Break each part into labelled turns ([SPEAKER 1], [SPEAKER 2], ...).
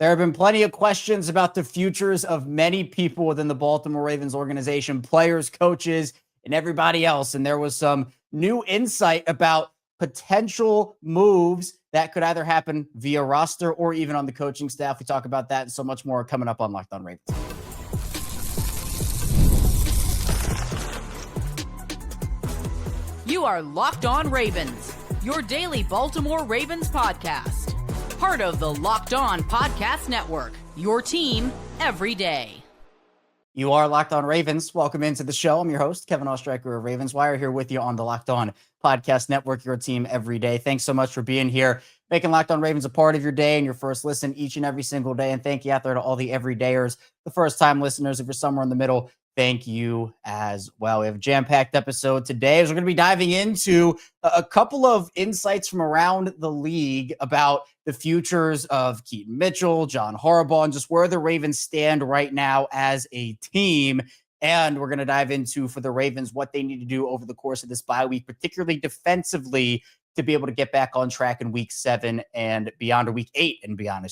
[SPEAKER 1] There have been plenty of questions about the futures of many people within the Baltimore Ravens organization, players, coaches, and everybody else. And there was some new insight about potential moves that could either happen via roster or even on the coaching staff. We talk about that and so much more coming up on Locked On Ravens.
[SPEAKER 2] You are Locked On Ravens, your daily Baltimore Ravens podcast. Part of the Locked On Podcast Network, your team every day.
[SPEAKER 1] You are Locked On Ravens. Welcome into the show. I'm your host, Kevin Ostreicher of Ravens Wire, here with you on the Locked On Podcast Network, your team every day. Thanks so much for being here, making Locked On Ravens a part of your day and your first listen each and every single day. And thank you out there to all the everydayers, the first-time listeners. If you're somewhere in the middle, thank you as well. We have a jam-packed episode today as we're going to be diving into a couple of insights from around the league about the futures of Keaton Mitchell, John Harbaugh, and just where the Ravens stand right now as a team. And we're going to dive into, for the Ravens, what they need to do over the course of this bye week, particularly defensively, to be able to get back on track in week 7 and beyond, or week 8 and beyond,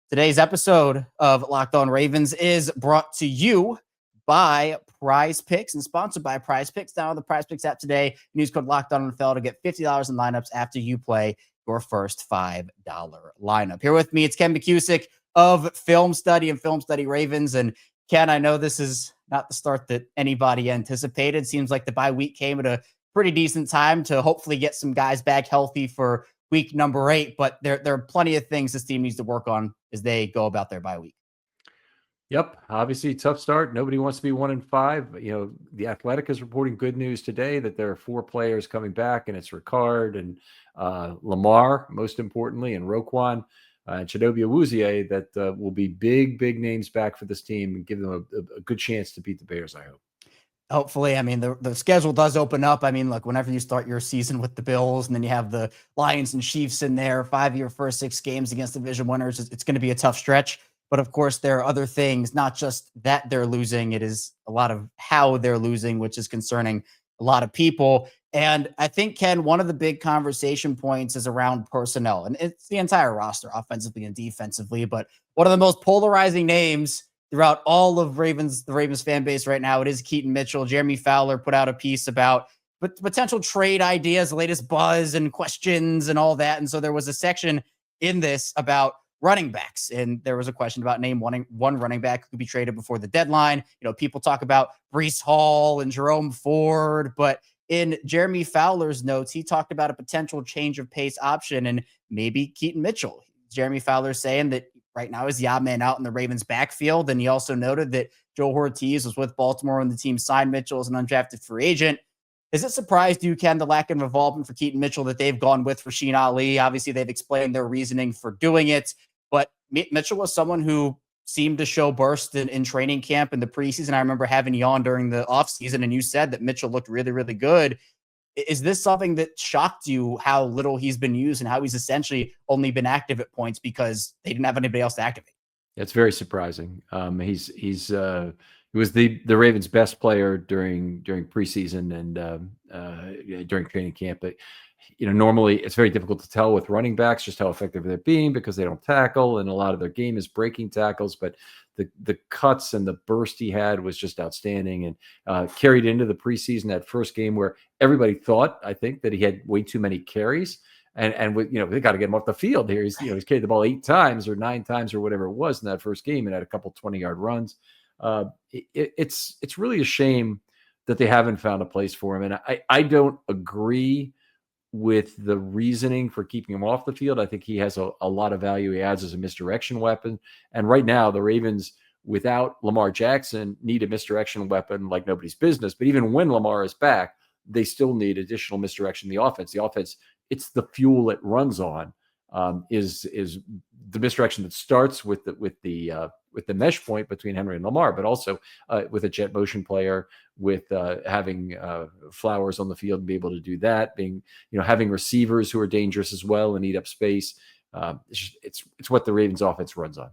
[SPEAKER 1] Today's episode of Locked On Ravens is brought to you by PrizePicks and sponsored by PrizePicks. Download the PrizePicks app today. Use code LOCKEDONNFL to get $50 in lineups after you play your first $5 lineup. Here with me, it's Ken McKusick of Film Study and Film Study Ravens. And Ken, I know this is not the start that anybody anticipated. Seems like the bye week came at a pretty decent time to hopefully get some guys back healthy for week number 8. But there are plenty of things this team needs to work on as they go about their bye week.
[SPEAKER 3] Yep. Obviously, tough start. Nobody wants to be 1-5. You know, the Athletic is reporting good news today that there are 4 players coming back, and it's Ricard and Lamar, most importantly, and Roquan and Chidobe Awuzie that will be big names back for this team and give them a good chance to beat the Bears, I hope.
[SPEAKER 1] Hopefully. I mean, the schedule does open up. I mean, look, whenever you start your season with the Bills and then you have the Lions and Chiefs in there, 5 of your first 6 games against division winners, it's going to be a tough stretch. But of course, there are other things, not just that they're losing. It is a lot of how they're losing, which is concerning a lot of people. And I think, Ken, one of the big conversation points is around personnel. And it's the entire roster, offensively and defensively. But one of the most polarizing names throughout all of the Ravens fan base right now, it is Keaton Mitchell. Jeremy Fowler put out a piece about potential trade ideas, the latest buzz and questions and all that. And so there was a section in this about running backs. And there was a question about name one running back who could be traded before the deadline. You know, people talk about Breece Hall and Jerome Ford, but in Jeremy Fowler's notes, he talked about a potential change of pace option and maybe Keaton Mitchell. Jeremy Fowler saying that right now is the odd man out in the Ravens backfield. And he also noted that Joe Ortiz was with Baltimore when the team signed Mitchell as an undrafted free agent. Has it surprised you, Ken, the lack of involvement for Keaton Mitchell that they've gone with Rasheen Ali? Obviously, they've explained their reasoning for doing it. But Mitchell was someone who seemed to show burst in training camp in the preseason. I remember having you on during the offseason, and you said that Mitchell looked really, really good. Is this something that shocked you, how little he's been used and how he's essentially only been active at points because they didn't have anybody else to activate?
[SPEAKER 3] It's very surprising. He was the Ravens' best player during preseason and during training camp. But you know, normally it's very difficult to tell with running backs just how effective they're being because they don't tackle, and a lot of their game is breaking tackles. But the cuts and the burst he had was just outstanding, and carried into the preseason, that first game where everybody thought, I think, that he had way too many carries, and with, you know, they got to get him off the field here. He's carried the ball 8 times or 9 times or whatever it was in that first game, and had a couple 20-yard runs. It's really a shame that they haven't found a place for him, and I don't agree with the reasoning for keeping him off the field. I think he has a lot of value he adds as a misdirection weapon. And right now, the Ravens, without Lamar Jackson, need a misdirection weapon like nobody's business. But even when Lamar is back, they still need additional misdirection in the offense. The offense, it's the fuel it runs on, is the misdirection that starts with the mesh point between Henry and Lamar, but also with a jet motion player, with having Flowers on the field and be able to do that, having receivers who are dangerous as well and eat up space. It's what the Ravens offense runs on.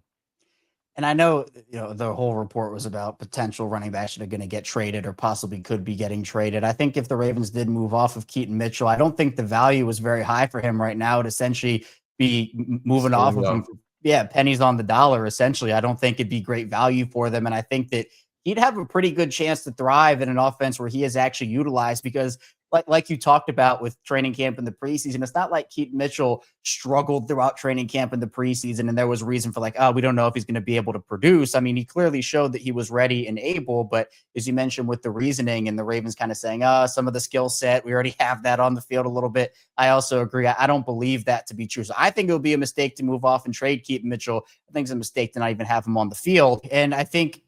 [SPEAKER 1] And I know, the whole report was about potential running backs that are going to get traded or possibly could be getting traded. I think if the Ravens did move off of Keaton Mitchell, I don't think the value was very high for him right now to essentially be moving off of him Yeah, pennies on the dollar, essentially. I don't think it'd be great value for them. And I think that he'd have a pretty good chance to thrive in an offense where he is actually utilized because like you talked about with training camp in the preseason, it's not like Keaton Mitchell struggled throughout training camp in the preseason and there was reason for like, oh, we don't know if he's going to be able to produce. I mean, he clearly showed that he was ready and able, but as you mentioned with the reasoning and the Ravens kind of saying, some of the skill set, we already have that on the field a little bit. I also agree. I don't believe that to be true. So I think it would be a mistake to move off and trade Keaton Mitchell. I think it's a mistake to not even have him on the field. And I think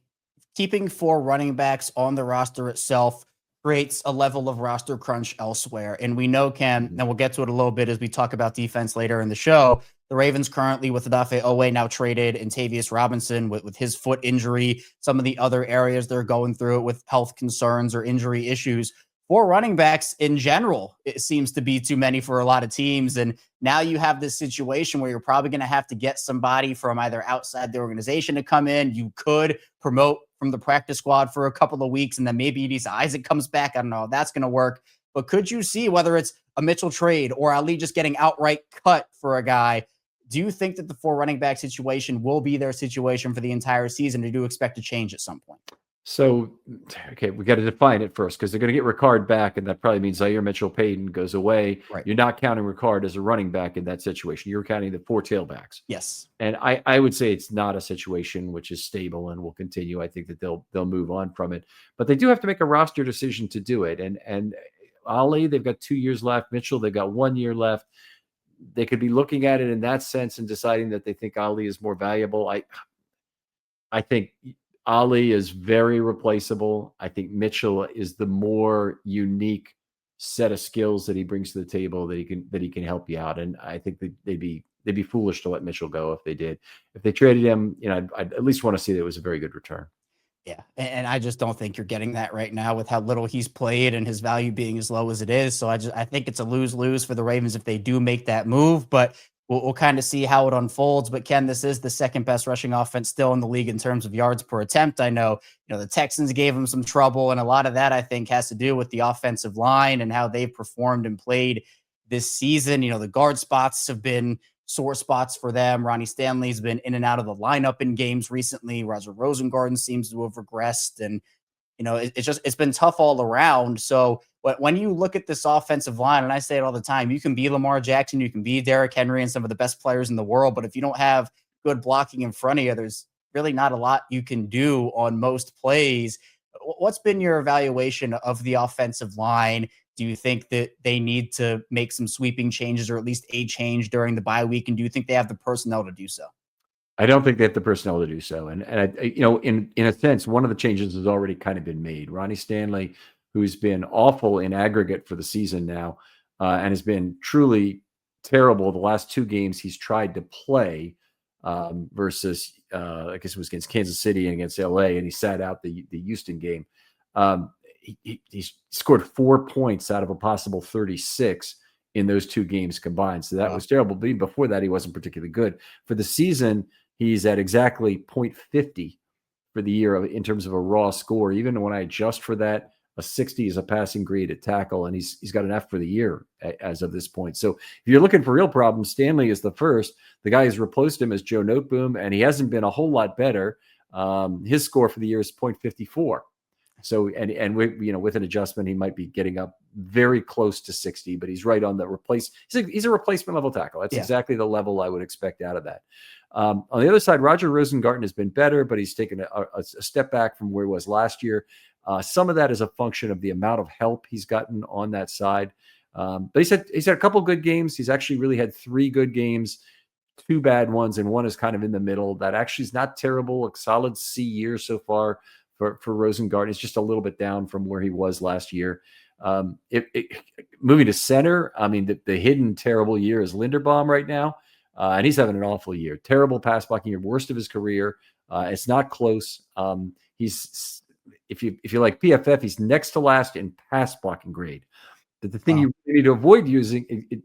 [SPEAKER 1] keeping 4 running backs on the roster itself creates a level of roster crunch elsewhere. And we know, Ken, and we'll get to it a little bit as we talk about defense later in the show, the Ravens currently with Odafe Owe now traded and Tavius Robinson with his foot injury, some of the other areas they're going through it with health concerns or injury issues. 4 running backs in general, it seems to be too many for a lot of teams. And now you have this situation where you're probably going to have to get somebody from either outside the organization to come in. You could promote from the practice squad for a couple of weeks, and then maybe Idris Isaac comes back. I don't know how that's going to work. But could you see whether it's a Mitchell trade or Ali just getting outright cut for a guy? Do you think that the 4 running back situation will be their situation for the entire season, or do you expect to change at some point?
[SPEAKER 3] So, okay, we got to define it first because they're going to get Ricard back, and that probably means Zaire Mitchell-Payton goes away.
[SPEAKER 1] Right.
[SPEAKER 3] You're not counting Ricard as a running back in that situation. You're counting the 4 tailbacks.
[SPEAKER 1] Yes.
[SPEAKER 3] And I would say it's not a situation which is stable and will continue. I think that they'll move on from it. But they do have to make a roster decision to do it. And Ali, they've got 2 years left. Mitchell, they've got 1 year left. They could be looking at it in that sense and deciding that they think Ali is more valuable. I think Ali is very replaceable. I think Mitchell is the more unique set of skills that he brings to the table that he can help you out. And I think that they'd be foolish to let Mitchell go if they did. If they traded him, I'd at least want to see that it was a very good return.
[SPEAKER 1] Yeah, and I just don't think you're getting that right now with how little he's played and his value being as low as it is. So I think it's a lose-lose for the Ravens if they do make that move, but we'll kind of see how it unfolds. But Ken, this is the second best rushing offense still in the league in terms of yards per attempt. I know, the Texans gave him some trouble, and a lot of that I think has to do with the offensive line and how they've performed and played this season. The guard spots have been sore spots for them. Ronnie Stanley's been in and out of the lineup in games recently. Roger Rosengarten seems to have regressed, and it's been tough all around. So when you look at this offensive line, and I say it all the time, you can be Lamar Jackson, you can be Derrick Henry and some of the best players in the world, but if you don't have good blocking in front of you, there's really not a lot you can do on most plays. What's been your evaluation of the offensive line? Do you think that they need to make some sweeping changes or at least a change during the bye week? And do you think they have the personnel to do so?
[SPEAKER 3] I don't think they have the personnel to do so. And in a sense, one of the changes has already kind of been made. Ronnie Stanley, who's been awful in aggregate for the season now, and has been truly terrible the last 2 games he's tried to play versus, I guess it was against Kansas City and against LA, and he sat out the Houston game. He scored 4 points out of a possible 36 in those 2 games combined. So that was terrible. But even before that, he wasn't particularly good. For the season, he's at exactly 0.50 for the year in terms of a raw score. Even when I adjust for that, a 60 is a passing grade at tackle, and he's got an F for the year as of this point. So if you're looking for real problems, Stanley is the first. The guy who's replaced him is Joe Noteboom, and he hasn't been a whole lot better. His score for the year is 0.54. So, and with an adjustment, he might be getting up very close to 60, but he's right on the replace. He's a replacement level tackle. That's exactly the level I would expect out of that. On the other side, Roger Rosengarten has been better, but he's taken a step back from where he was last year. Some of that is a function of the amount of help he's gotten on that side. But he's had a couple good games. He's actually really had 3 good games, 2 bad ones, and 1 is kind of in the middle. That actually is not terrible. A solid C year so far for Rosengarten. It's just a little bit down from where he was last year. Moving to center, I mean, the hidden terrible year is Linderbaum right now, and he's having an awful year. Terrible pass blocking year, worst of his career. It's not close. He's if you like PFF, he's next to last in pass blocking grade. But the thing you need to avoid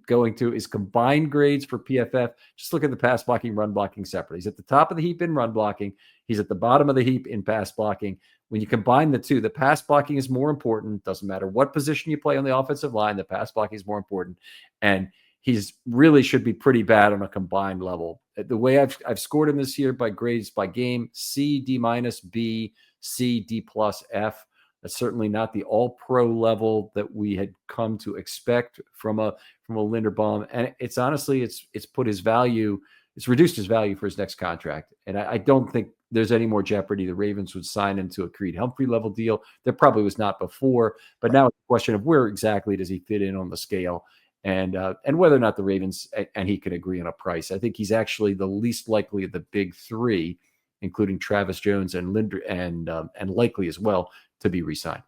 [SPEAKER 3] going to is combined grades for PFF. Just look at the pass blocking, run blocking separately. He's at the top of the heap in run blocking. He's at the bottom of the heap in pass blocking. When you combine the two, the pass blocking is more important. Doesn't matter what position you play on the offensive line, the pass blocking is more important. And he's really should be pretty bad on a combined level The way I've scored him this year by grades by game: C, D minus, B, C, D plus, F. That's certainly not the all-pro level that we had come to expect from a Linderbaum. And it's honestly, it's put his value, it's reduced his value for his next contract. And I don't think there's any more jeopardy the Ravens would sign him to a Creed Humphrey level deal. There probably was not before, but now it's a question of where exactly does he fit in on the scale, and whether or not the Ravens and he can agree on a price. I think he's actually the least likely of the big three, including Travis Jones and Linder and likely as well to be re-signed.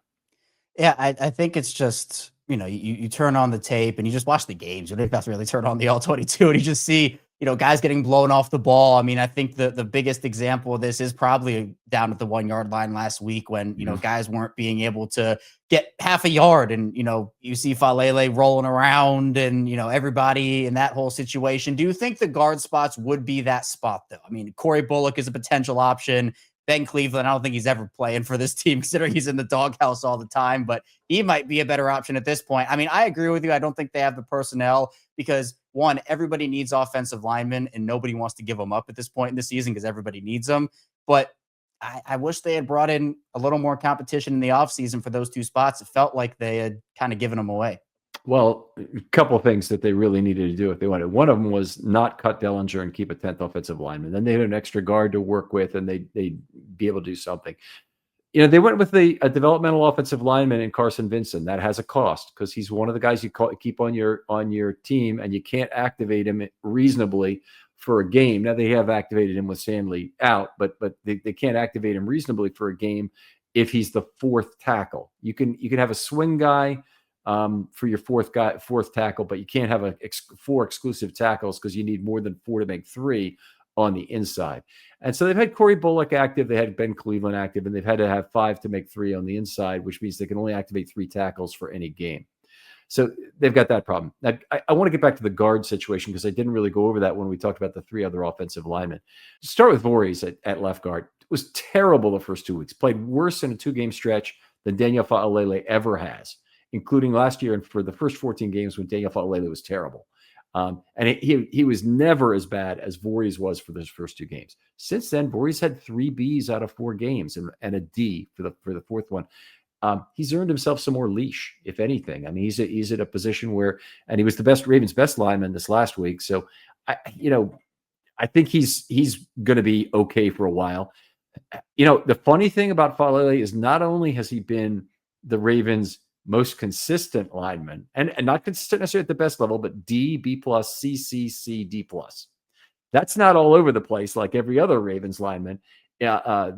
[SPEAKER 1] Yeah, I think it's just, you turn on the tape and you just watch the games. You don't have to really turn on the all-22 and you just see, guys getting blown off the ball. I mean, I think the biggest example of this is probably down at the 1 yard line last week when, guys weren't being able to get half a yard, and, you see Falele rolling around and, everybody in that whole situation. Do you think the guard spots would be that spot though? I mean, Corey Bullock is a potential option. Ben Cleveland, I don't think he's ever playing for this team considering he's in the doghouse all the time, but he might be a better option at this point. I mean, I agree with you. I don't think they have the personnel because, one, everybody needs offensive linemen and nobody wants to give them up at this point in the season because everybody needs them. But I wish they had brought in a little more competition in the offseason for those two spots. It felt like they had kind of given them away.
[SPEAKER 3] Well, a couple of things that they really needed to do if they wanted. One of them was not cut Dellinger and keep a 10th offensive lineman. Then they had an extra guard to work with, and they'd be able to do something. They went with a developmental offensive lineman in Carson Vincent. That has a cost because he's one of the guys you keep on your team, and you can't activate him reasonably for a game. Now, they have activated him with Stanley out, but they can't activate him reasonably for a game if he's the fourth tackle. You can have a swing guy for your fourth tackle, but you can't have four exclusive tackles because you need more than four to make three on the inside. And so they've had Corey Bullock active, they had Ben Cleveland active, and they've had to have five to make three on the inside, which means they can only activate three tackles for any game. So they've got that problem. Now, I want to get back to the guard situation because I didn't really go over that when we talked about the three other offensive linemen. Start with Voorhees at left guard. It was terrible the first 2 weeks. Played worse in a 2-game stretch than Daniel Fa'alele ever has, including last year and for the first 14 games when Daniel Fa'alele was terrible. And he was never as bad as Voorhees was for those first 2 games. Since then, Voorhees had 3 Bs out of 4 games and a D for the fourth one. He's earned himself some more leash, if anything. I mean, he's at a position where, and he was the Ravens' best lineman this last week. So, I think he's going to be okay for a while. The funny thing about Fa'alele is not only has he been the Ravens' most consistent lineman, and not consistent necessarily at the best level, but D, B plus, C, C, C, D plus. That's not all over the place like every other Ravens lineman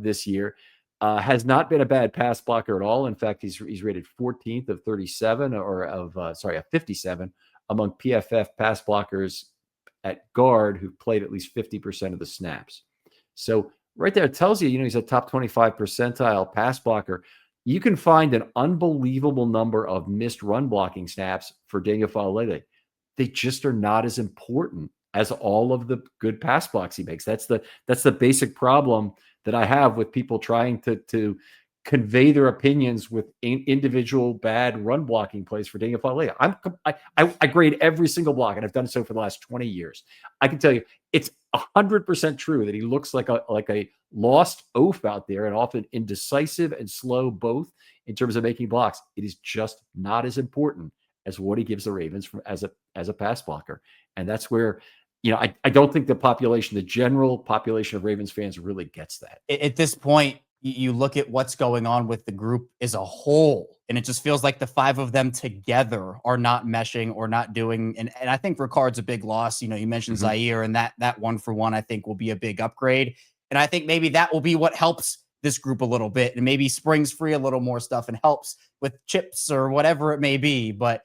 [SPEAKER 3] this year. Has not been a bad pass blocker at all. In fact, he's rated 14th of 37 of 57 among PFF pass blockers at guard who played at least 50% of the snaps. So right there, it tells you, he's a top 25 percentile pass blocker. You can find an unbelievable number of missed run blocking snaps for Daniel Fa'alele. They just are not as important as all of the good pass blocks he makes. That's the basic problem that I have with people trying to convey their opinions with individual bad run blocking plays for Daniel Fa'alele. I grade every single block, and I've done so for the last 20 years. I can tell you it's 100% true that he looks like a lost oaf out there, and often indecisive and slow both in terms of making blocks. It is just not as important as what he gives the Ravens as a pass blocker. And that's where, I don't think the general population of Ravens fans really gets that.
[SPEAKER 1] At this point, you look at what's going on with the group as a whole, and it just feels like the 5 of them together are not meshing or not doing. And I think Ricard's a big loss. You mentioned Zaire, and that 1-for-1, I think, will be a big upgrade. And I think maybe that will be what helps this group a little bit, and maybe springs free a little more stuff and helps with chips or whatever it may be. But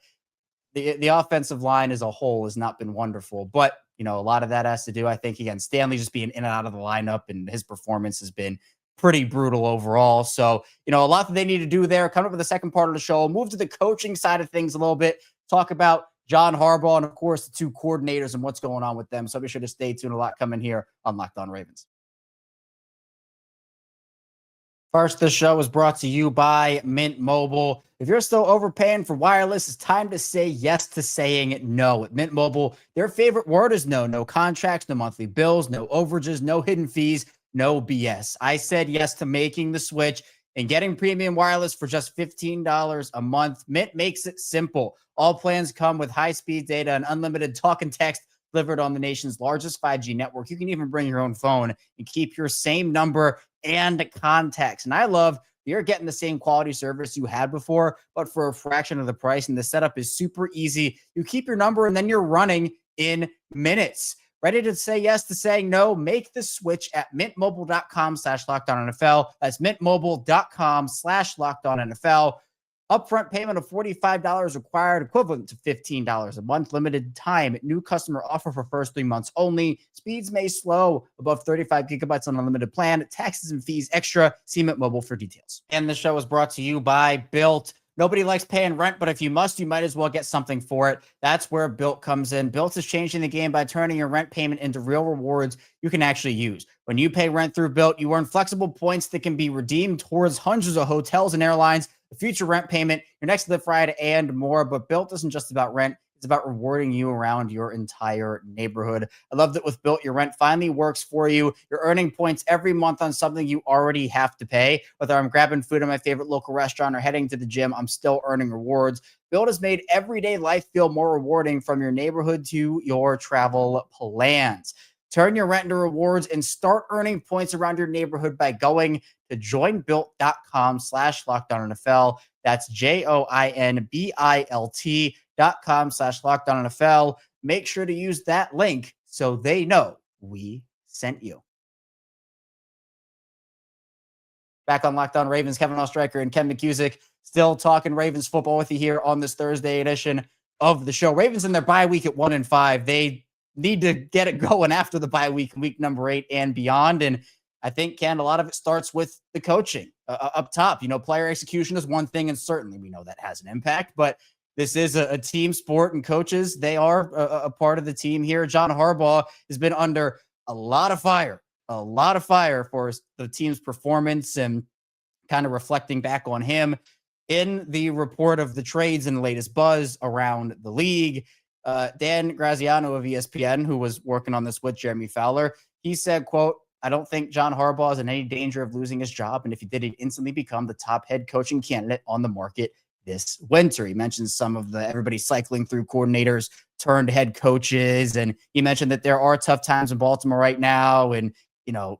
[SPEAKER 1] the offensive line as a whole has not been wonderful. But, a lot of that has to do, I think, again, Stanley just being in and out of the lineup, and his performance has been pretty brutal overall. So, a lot that they need to do there. Coming up with the second part of the show, move to the coaching side of things a little bit, talk about John Harbaugh and, of course, the 2 coordinators and what's going on with them. So be sure to stay tuned. A lot coming here on Locked On Ravens. First, the show is brought to you by Mint Mobile. If you're still overpaying for wireless, it's time to say yes to saying no. At Mint Mobile, their favorite word is no. No contracts, no monthly bills, no overages, no hidden fees, no BS. I said yes to making the switch and getting premium wireless for just $15 a month. Mint makes it simple. All plans come with high-speed data and unlimited talk and text delivered on the nation's largest 5G network. You can even bring your own phone and keep your same number and contacts. And I love you're getting the same quality service you had before, but for a fraction of the price. And the setup is super easy. You keep your number and then you're running in minutes. Ready to say yes to saying no? Make the switch at mintmobile.com/LockedOnNFL. That's mintmobile.com/LockedOnNFL. Upfront payment of $45 required, equivalent to $15 a month. Limited time. New customer offer for first 3 months only. Speeds may slow above 35 gigabytes on unlimited plan. Taxes and fees extra. See Mint Mobile for details. And the show is brought to you by BILT. Nobody likes paying rent, but if you must, you might as well get something for it. That's where BILT comes in. BILT is changing the game by turning your rent payment into real rewards you can actually use. When you pay rent through BILT, you earn flexible points that can be redeemed towards hundreds of hotels and airlines, the future rent payment, your next lift ride, and more. But BILT isn't just about rent. It's about rewarding you around your entire neighborhood. I love that with BILT, your rent finally works for you. You're earning points every month on something you already have to pay. Whether I'm grabbing food at my favorite local restaurant or heading to the gym, I'm still earning rewards. BILT has made everyday life feel more rewarding, from your neighborhood to your travel plans. Turn your rent into rewards and start earning points around your neighborhood by going to joinbuilt.com/LockedOnNFL. That's joinbilt.com/LockedOnNFL. Make sure to use that link so they know we sent you. Back on Locked On Ravens, Kevin Oestreicher and Ken McKusick still talking Ravens football with you here on this Thursday edition of the show. Ravens in their bye week at 1-5. They need to get it going after the bye week, week number 8 and beyond. And I think, Ken, a lot of it starts with the coaching up top. You know, player execution is one thing, and certainly we know that has an impact, but this is a team sport, and coaches, they are a part of the team here. John Harbaugh has been under a lot of fire for the team's performance, and kind of reflecting back on him in the report of the trades and the latest buzz around the league. Dan Graziano of ESPN, who was working on this with Jeremy Fowler, he said, quote, "I don't think John Harbaugh is in any danger of losing his job. And if he did, he'd instantly become the top head coaching candidate on the market this winter." He mentioned some of everybody cycling through coordinators turned head coaches. And he mentioned that there are tough times in Baltimore right now. And, you know,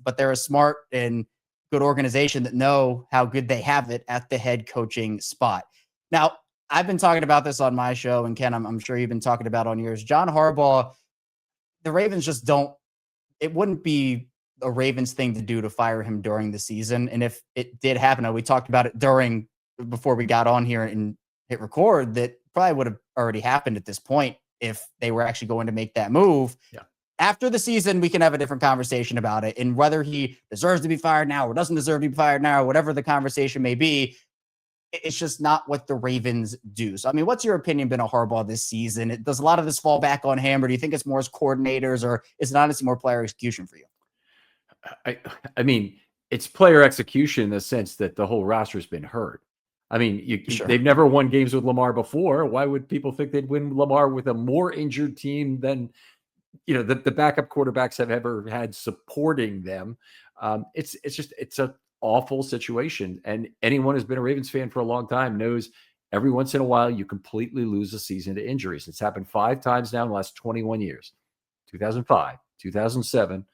[SPEAKER 1] but they're a smart and good organization that know how good they have it at the head coaching spot. Now, I've been talking about this on my show, and Ken, I'm sure you've been talking about on yours. John Harbaugh, the Ravens just don't, it wouldn't be a Ravens thing to do to fire him during the season. And if it did happen, we talked about it before we got on here and hit record, that probably would have already happened at this point if they were actually going to make that move.
[SPEAKER 3] Yeah.
[SPEAKER 1] After the season, we can have a different conversation about it, and whether he deserves to be fired now or doesn't deserve to be fired now, or whatever the conversation may be. It's just not what the Ravens do. So, I mean, what's your opinion been on Harbaugh this season? Does a lot of this fall back on him, or do you think it's more as coordinators, or is it honestly more player execution for you?
[SPEAKER 3] I mean, it's player execution in the sense that the whole roster's been hurt. I mean, they've never won games with Lamar before. Why would people think they'd win Lamar with a more injured team than, you know, the backup quarterbacks have ever had supporting them? It's a awful situation. And anyone who's been a Ravens fan for a long time knows every once in a while you completely lose a season to injuries. It's happened 5 times now in the last 21 years. 2005, 2007,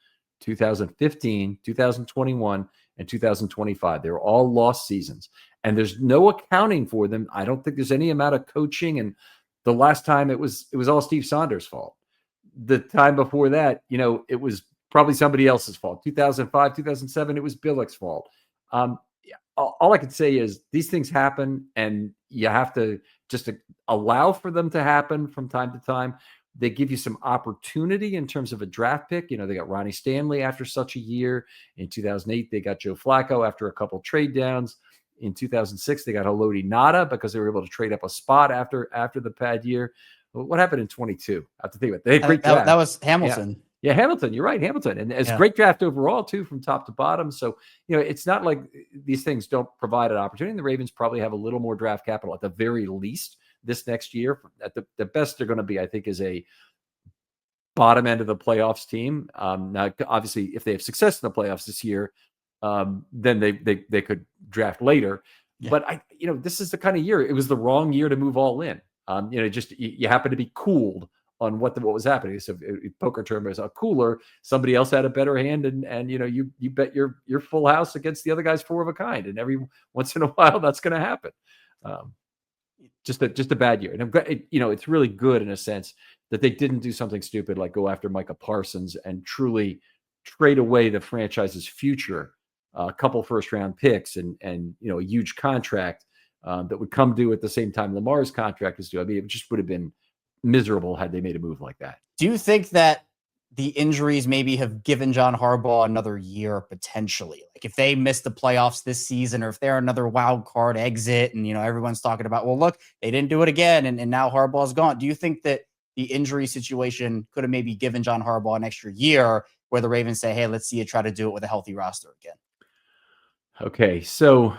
[SPEAKER 3] 2015, 2021, and 2025. They were all lost seasons. And there's no accounting for them. I don't think there's any amount of coaching. And the last time it was all Steve Saunders' fault. The time before that, you know, it was probably somebody else's fault. 2005, 2007, it was Billick's fault. All I can say is these things happen, and you have to just allow for them to happen from time to time. They give you some opportunity in terms of a draft pick. You know, they got Ronnie Stanley after such a year. In 2008, they got Joe Flacco after a couple trade downs. In 2006, they got Haloti Ngata because they were able to trade up a spot after the bad year. What happened in 22? I have to think about it. They had great draft.
[SPEAKER 1] That was Hamilton.
[SPEAKER 3] Yeah, Hamilton, you're right, Hamilton. And it's a great draft overall, too, from top to bottom. So, it's not like these things don't provide an opportunity. The Ravens probably have a little more draft capital at the very least this next year. At the best they're going to be, I think, is a bottom end of the playoffs team. Now, obviously, if they have success in the playoffs this year, then they could draft later. Yeah. But this is the kind of year. It was the wrong year to move all in. Just you happen to be cooled on what was happening. So poker term is a cooler. Somebody else had a better hand, and you bet your full house against the other guy's 4 of a kind, and every once in a while that's going to happen. Just a bad year, and I'm glad, it's really good in a sense that they didn't do something stupid like go after Micah Parsons and truly trade away the franchise's future, a couple first-round picks and a huge contract that would come due at the same time Lamar's contract is due. I mean, it just would have been miserable had they made a move like that.
[SPEAKER 1] Do you think that the injuries maybe have given John Harbaugh another year potentially? Like if they miss the playoffs this season, or if they're another wild card exit and, everyone's talking about, well, look, they didn't do it again and now Harbaugh's gone. Do you think that the injury situation could have maybe given John Harbaugh an extra year where the Ravens say, hey, let's see you try to do it with a healthy roster again?
[SPEAKER 3] Okay, so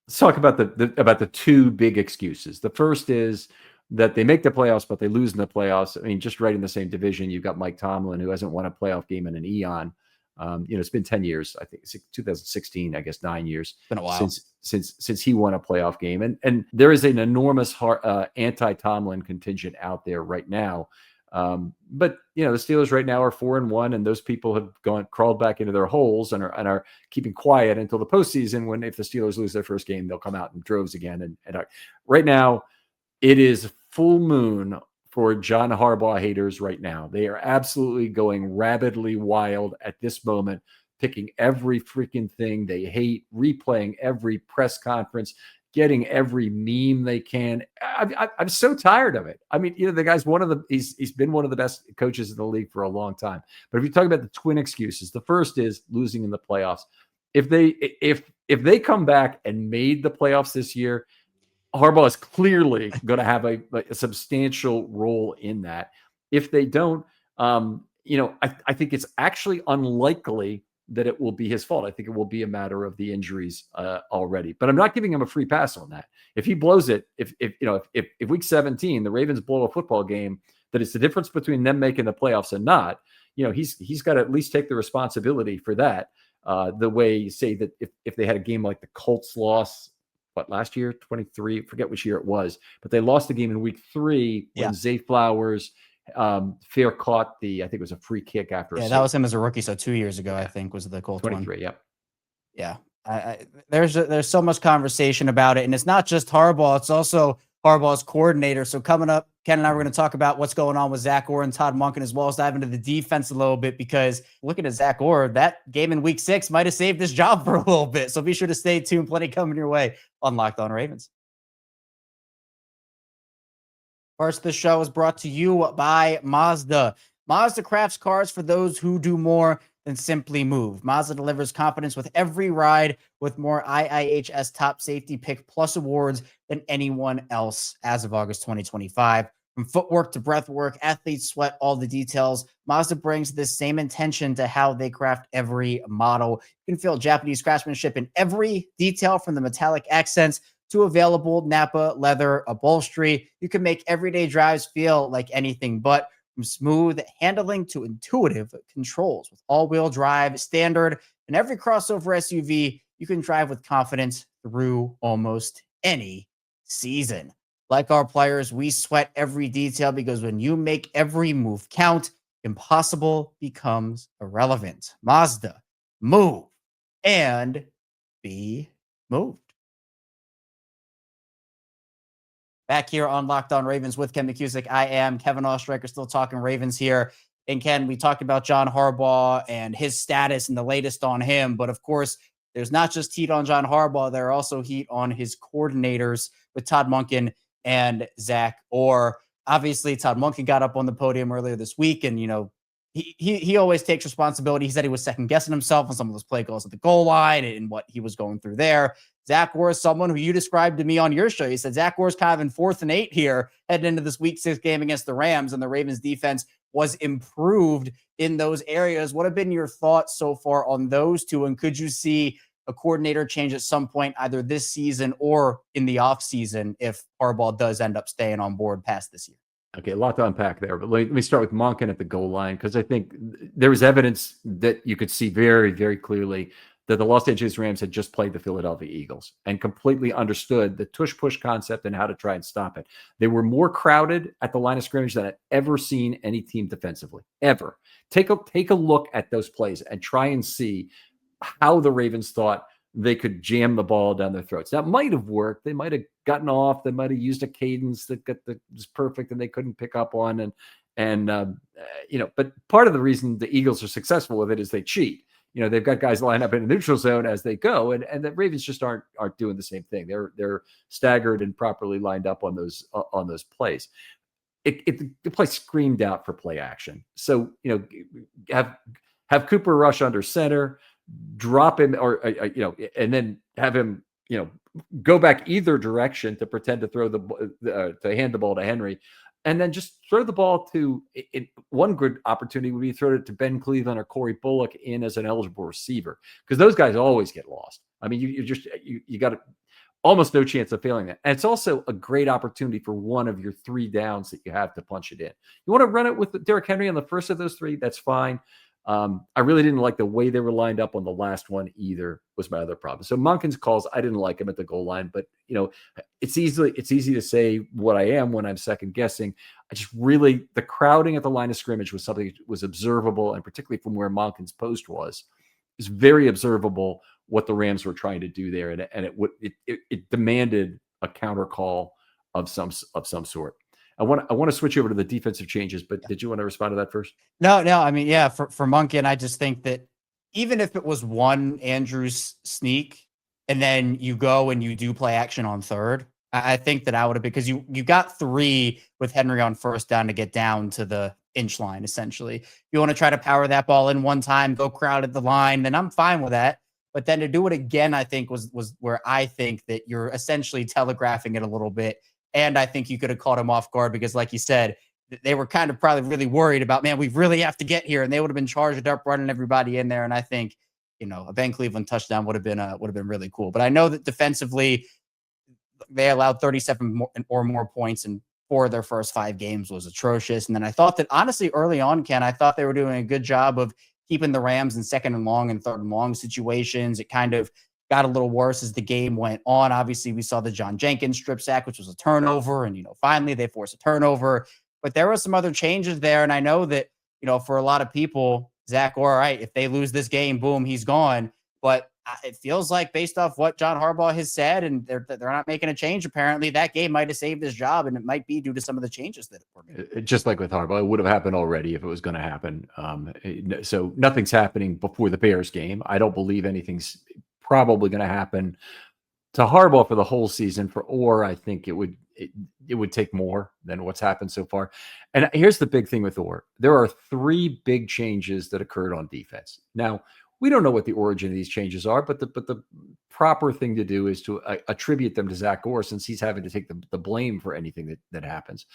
[SPEAKER 3] let's talk about the 2 big excuses. The first is that they make the playoffs, but they lose in the playoffs. I mean, just right in the same division, you've got Mike Tomlin, who hasn't won a playoff game in an eon. It's been 10 years. I think it's 2016, I guess 9 years. It's
[SPEAKER 1] been a while
[SPEAKER 3] since he won a playoff game. And there is an enormous anti-Tomlin contingent out there right now. But the Steelers right now are 4-1, and those people have crawled back into their holes and are keeping quiet until the postseason, when if the Steelers lose their first game, they'll come out in droves again. And right now, it is full moon for John Harbaugh haters right now. They are absolutely going rabidly wild at this moment, picking every freaking thing they hate, replaying every press conference, getting every meme they can. I'm so tired of it. I mean, the guy's he's been one of the best coaches in the league for a long time. But if you talk about the twin excuses, the first is losing in the playoffs. If they come back and made the playoffs this year, Harbaugh is clearly going to have a substantial role in that. If they don't, I think it's actually unlikely that it will be his fault. I think it will be a matter of the injuries already. But I'm not giving him a free pass on that. If he blows it, if week 17 the Ravens blow a football game, that it's the difference between them making the playoffs and not. He's got to at least take the responsibility for that. The way you say that if they had a game like the Colts loss. Last year, 23, forget which year it was, but they lost the game in week 3 when Zay Flowers fair caught I think it was a free kick after.
[SPEAKER 1] Yeah, that was him as a rookie. So 2 years ago, I think was the Colts
[SPEAKER 3] 23.
[SPEAKER 1] One. Yeah. There's so much conversation about it, and it's not just Harbaugh; it's also Harbaugh's coordinator. So coming up, Ken and I were going to talk about what's going on with Zach Orr and Todd Monken, as well as dive into the defense a little bit, because looking at Zach Orr, that game in week 6 might have saved his job for a little bit. So be sure to stay tuned. Plenty coming your way on Locked On Ravens. First, the show is brought to you by Mazda. Mazda crafts cars for those who do more than simply move. Mazda delivers confidence with every ride, with more IIHS Top Safety Pick Plus awards than anyone else as of August 2025. From footwork to breath work, athletes sweat all the details. Mazda brings this same intention to how they craft every model. You can feel Japanese craftsmanship in every detail, from the metallic accents to available Napa leather upholstery. You can make everyday drives feel like anything but. From smooth handling to intuitive controls, with all-wheel drive, standard, and every crossover SUV, you can drive with confidence through almost any season. Like our players, we sweat every detail, because when you make every move count, impossible becomes irrelevant. Mazda, move and be moved. Back here on Locked On Ravens with Ken McKusick. I am Kevin Ostreicher, still talking Ravens here. And Ken, we talked about John Harbaugh and his status and the latest on him. But of course, there's not just heat on John Harbaugh. There are also heat on his coordinators with Todd Monken and Zach Orr. Obviously, Todd Monken got up on the podium earlier this week, and, he always takes responsibility. He said he was second guessing himself on some of those play calls at the goal line and what he was going through there. Zach Orr is someone who you described to me on your show. You said Zach Orr is kind of in 4th and 8 here heading into this week 6 game against the Rams, and the Ravens defense was improved in those areas. What have been your thoughts so far on those two? And could you see a coordinator change at some point, either this season or in the offseason, if Harbaugh does end up staying on board past this year?
[SPEAKER 3] Okay, a lot to unpack there, but let me start with Monken at the goal line, because I think there was evidence that you could see very, very clearly that the Los Angeles Rams had just played the Philadelphia Eagles and completely understood the tush-push concept and how to try and stop it. They were more crowded at the line of scrimmage than I've ever seen any team defensively, ever. Take a look at those plays and try and see how the Ravens thought they could jam the ball down their throats. That might have worked. They might have gotten off. They might have used a cadence that was perfect and they couldn't pick up on. But part of the reason the Eagles are successful with it is they cheat. They've got guys lined up in the neutral zone as they go, and the Ravens just aren't doing the same thing. They're staggered and properly lined up on those plays. The play screamed out for play action. So have Cooper rush under center, drop him, and then have him go back either direction to pretend to throw to hand the ball to Henry. And then just throw the ball to one good opportunity would be throw it to Ben Cleveland or Corey Bullock in as an eligible receiver, because those guys always get lost. I mean, you got almost no chance of failing that. And it's also a great opportunity for one of your 3 downs that you have to punch it in. You want to run it with Derrick Henry on the first of those 3, that's fine. I really didn't like the way they were lined up on the last one either, was my other problem. So Monken's calls, I didn't like him at the goal line, but it's easy to say what I am when I'm second guessing. I just really, the crowding at the line of scrimmage was something that was observable, and particularly from where Monken's post was very observable what the Rams were trying to do there. And it demanded a counter call of some sort. I want to switch over to the defensive changes, but did you want to respond to that first?
[SPEAKER 1] No. I mean, yeah, for Monken, I just think that even if it was one Andrews sneak and then you go and you do play action on third, I think that I would have, because you got 3 with Henry on first down to get down to the inch line, essentially. If you want to try to power that ball in one time, go crowd at the line, then I'm fine with that. But then to do it again, I think was where I think that you're essentially telegraphing it a little bit. And I think you could have caught him off guard, because like you said, they were kind of probably really worried about, man, we really have to get here. And they would have been charged up running everybody in there. And I think, a Ben Cleveland touchdown would have been really cool. But I know that defensively, they allowed 37 or more points, and 4 of their first 5 games was atrocious. And then I thought that honestly early on, Ken, I thought they were doing a good job of keeping the Rams in 2nd and long and 3rd and long situations. It kind of got a little worse as the game went on. Obviously, we saw the John Jenkins strip sack, which was a turnover. And, finally they forced a turnover. But there were some other changes there. And I know that, for a lot of people, Zach Orr, all right, if they lose this game, boom, he's gone. But it feels like, based off what John Harbaugh has said, and they're not making a change, apparently, that game might have saved his job. And it might be due to some of the changes that were made.
[SPEAKER 3] Just like with Harbaugh, it would have happened already if it was going to happen. So nothing's happening before the Bears game. I don't believe anything's probably going to happen to Harbaugh for the whole season. For Orr, I think it would take more than what's happened so far. And here's the big thing with Orr. There are 3 big changes that occurred on defense. Now, we don't know what the origin of these changes are, but the proper thing to do is to attribute them to Zach Orr, since he's having to take the blame for anything that happens.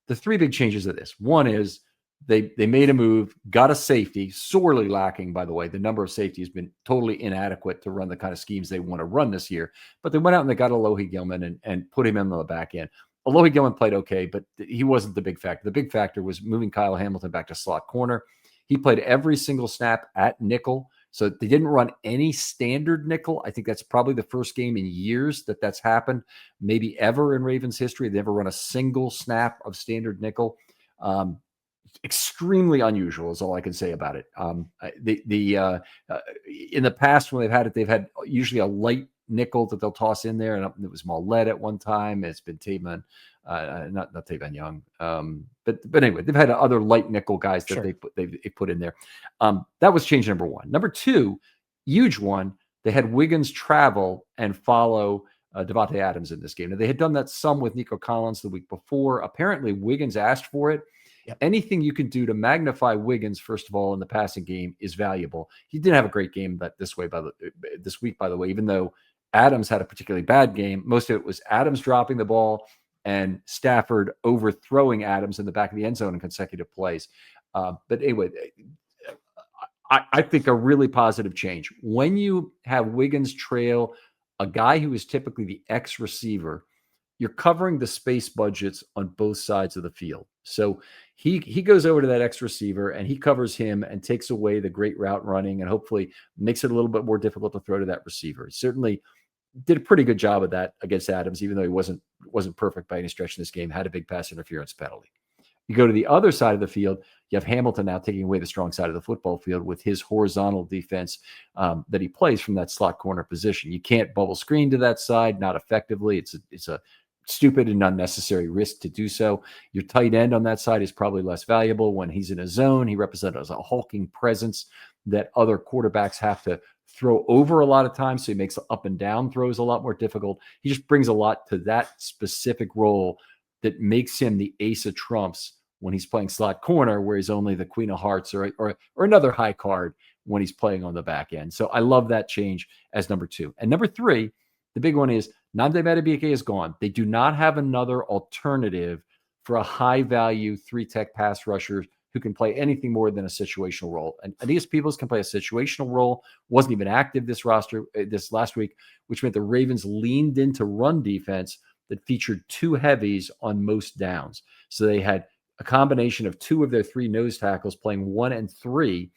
[SPEAKER 3] The 3 big changes of this. One is they made a move, got a safety, sorely lacking, by the way. The number of safety has been totally inadequate to run the kind of schemes they want to run this year. But they went out and they got Alohi Gilman and put him in the back end. Alohi Gilman played okay, but he wasn't the big factor. The big factor was moving Kyle Hamilton back to slot corner. He played every single snap at nickel. So they didn't run any standard nickel. I think that's probably the first game in years that's happened, maybe ever in Ravens history. They never run a single snap of standard nickel. Extremely unusual is all I can say about it. In the past when they've had usually a light nickel that they'll toss in there, and it was Mollett at one time. It's been Tavon, not Tavon Young, but anyway, they've had other light nickel guys that they put in there. That was change number 1. Number 2, huge one. They had Wiggins travel and follow Devontae Adams in this game. Now, they had done that some with Nico Collins the week before. Apparently, Wiggins asked for it.
[SPEAKER 1] Yep.
[SPEAKER 3] Anything you can do to magnify Wiggins, first of all, in the passing game is valuable. He didn't have a great game this week, by the way, even though Adams had a particularly bad game. Most of it was Adams dropping the ball and Stafford overthrowing Adams in the back of the end zone in consecutive plays. But anyway, I think a really positive change. When you have Wiggins trail a guy who is typically the X receiver, you're covering the space budgets on both sides of the field. So he goes over to that X receiver and he covers him and takes away the great route running and hopefully makes it a little bit more difficult to throw to that receiver. He certainly did a pretty good job of that against Adams, even though he wasn't perfect by any stretch in this game, had a big pass interference penalty. You go to the other side of the field, you have Hamilton now taking away the strong side of the football field with his horizontal defense that he plays from that slot corner position. You can't bubble screen to that side, not effectively. It's a stupid and unnecessary risk to do so. Your tight end on that side is probably less valuable. When he's in a zone, he represents as a hulking presence that other quarterbacks have to throw over a lot of times. So he makes up and down throws a lot more difficult. He just brings a lot to that specific role that makes him the ace of trumps when he's playing slot corner, where he's only the queen of hearts or another high card when he's playing on the back end. So I love that change as number 2. And number 3, the big one is Nnamdi Madubuike is gone. They do not have another alternative for a high-value 3-tech pass rusher who can play anything more than a situational role. And Aeneas Peoples can play a situational role, wasn't even active this last week, which meant the Ravens leaned into run defense that featured 2 heavies on most downs. So they had a combination of 2 of their 3 nose tackles playing 1 and 3.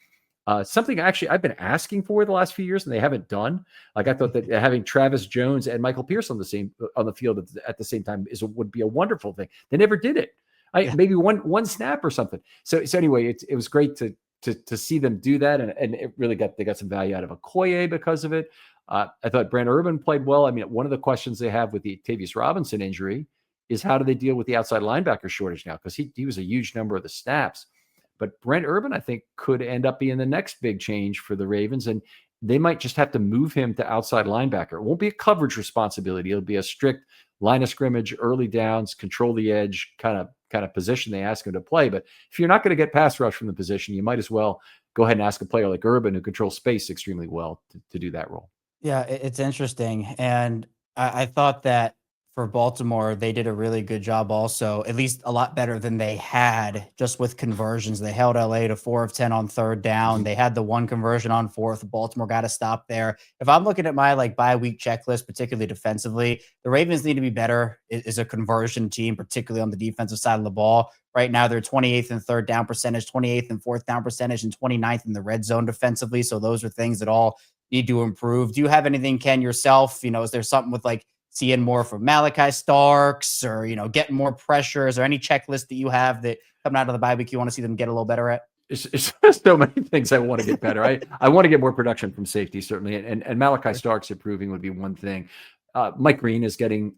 [SPEAKER 3] Something actually I've been asking for the last few years, and they haven't done. Like I thought that having Travis Jones and Michael Pierce on the field at the same time would be a wonderful thing. They never did it. Maybe one snap or something. So anyway, it was great to see them do that, and it really they got some value out of Okoye because of it. I thought Brent Urban played well. I mean, one of the questions they have with the Tavius Robinson injury is how do they deal with the outside linebacker shortage now? Because he was a huge number of the snaps. But Brent Urban, I think, could end up being the next big change for the Ravens, and they might just have to move him to outside linebacker. It won't be a coverage responsibility. It'll be a strict line of scrimmage, early downs, control the edge kind of position they ask him to play. But if you're not going to get pass rush from the position, you might as well go ahead and ask a player like Urban, who controls space extremely well, to do that role.
[SPEAKER 1] Yeah, it's interesting. And I thought that for Baltimore, they did a really good job also, at least a lot better than they had just with conversions. They held LA to 4 of 10 on 3rd down. They had the 1 conversion on 4th. Baltimore got to stop there. If I'm looking at my bye week checklist, particularly defensively, the Ravens need to be better as a conversion team, particularly on the defensive side of the ball. Right now, they're 28th in 3rd down percentage, 28th in 4th down percentage, and 29th in the red zone defensively. So those are things that all need to improve. Do you have anything, Ken, yourself? Is there something with seeing more from Malachi Starks or, getting more pressure? Is there any checklist that you have that coming out of the bye week you want to see them get a little better at?
[SPEAKER 3] It's so many things I want to get better. I want to get more production from safety, certainly. And Malachi Starks improving would be one thing. Mike Green is getting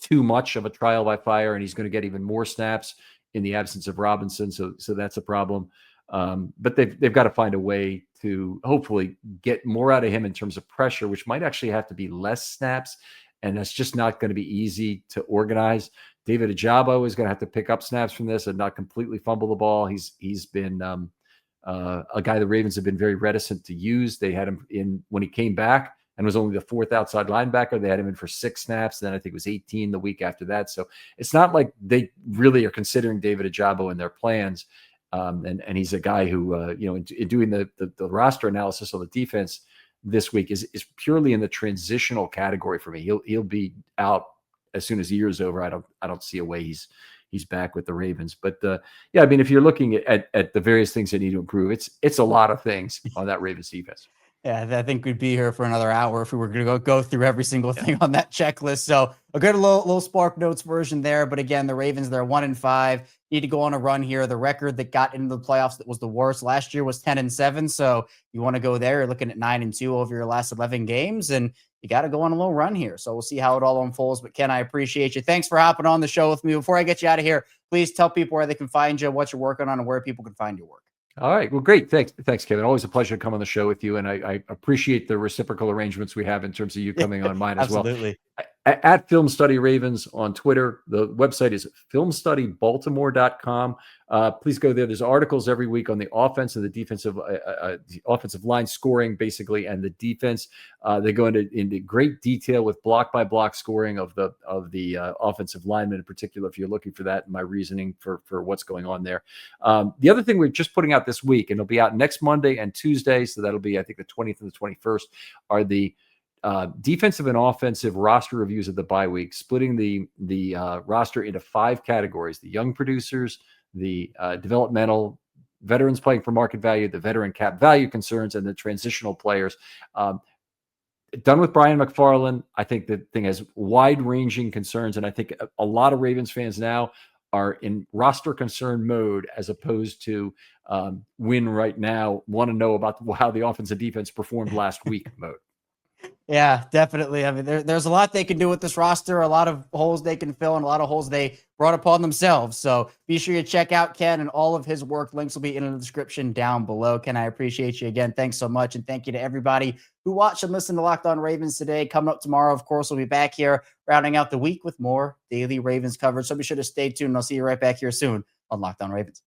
[SPEAKER 3] too much of a trial by fire, and he's going to get even more snaps in the absence of Robinson. So that's a problem. But they've got to find a way to hopefully get more out of him in terms of pressure, which might actually have to be less snaps. And that's just not going to be easy to organize. David Ojabo is going to have to pick up snaps from this and not completely fumble the ball. He's been a guy the Ravens have been very reticent to use. They had him in when he came back and was only the 4th outside linebacker. They had him in for 6 snaps. Then I think it was 18 the week after that. So it's not like they really are considering David Ojabo in their plans. And he's a guy who, in doing the roster analysis on the defense this week is purely in the transitional category for me. He'll be out as soon as the year is over. I don't see a way he's back with the Ravens. But I mean, if you're looking at the various things that need to improve, it's a lot of things on that Ravens defense.
[SPEAKER 1] Yeah, I think we'd be here for another hour if we were going to go through every single thing on that checklist. So a good little Spark Notes version there. But again, the Ravens, they're 1-5. Need to go on a run here. The record that got into the playoffs that was the worst last year was 10-7. So you want to go there. You're looking at 9-2 over your last 11 games, and you got to go on a little run here. So we'll see how it all unfolds. But Ken, I appreciate you. Thanks for hopping on the show with me. Before I get you out of here, please tell people where they can find you, what you're working on, and where people can find your work.
[SPEAKER 3] All right. Well, great. Thanks, Kevin. Always a pleasure to come on the show with you. And I appreciate the reciprocal arrangements we have in terms of you coming on mine as well.
[SPEAKER 1] Absolutely.
[SPEAKER 3] at Film Study Ravens on Twitter. The website is filmstudybaltimore.com. Please go there. There's articles every week on the offense and the offensive line scoring, basically, and the defense. They go into great detail with block by block scoring of the offensive linemen in particular, if you're looking for that, and my reasoning for what's going on there. The other thing we're just putting out this week, and it'll be out next Monday and Tuesday, so that'll be, I think, the 20th and the 21st, are the defensive and offensive roster reviews of the bye week, splitting the roster into 5 categories: the young producers, the developmental veterans playing for market value, the veteran cap value concerns, and the transitional players. Done with Brian McFarland. I think the thing has wide-ranging concerns, and I think a lot of Ravens fans now are in roster concern mode as opposed to win right now, want to know about how the offense and defense performed last week mode.
[SPEAKER 1] Yeah, definitely. I mean, there's a lot they can do with this roster, a lot of holes they can fill, and a lot of holes they brought upon themselves. So be sure you check out Ken and all of his work. Links will be in the description down below. Ken, I appreciate you again. Thanks so much. And thank you to everybody who watched and listened to Locked On Ravens today. Coming up tomorrow, of course, we'll be back here rounding out the week with more daily Ravens coverage. So be sure to stay tuned. I'll see you right back here soon on Locked On Ravens.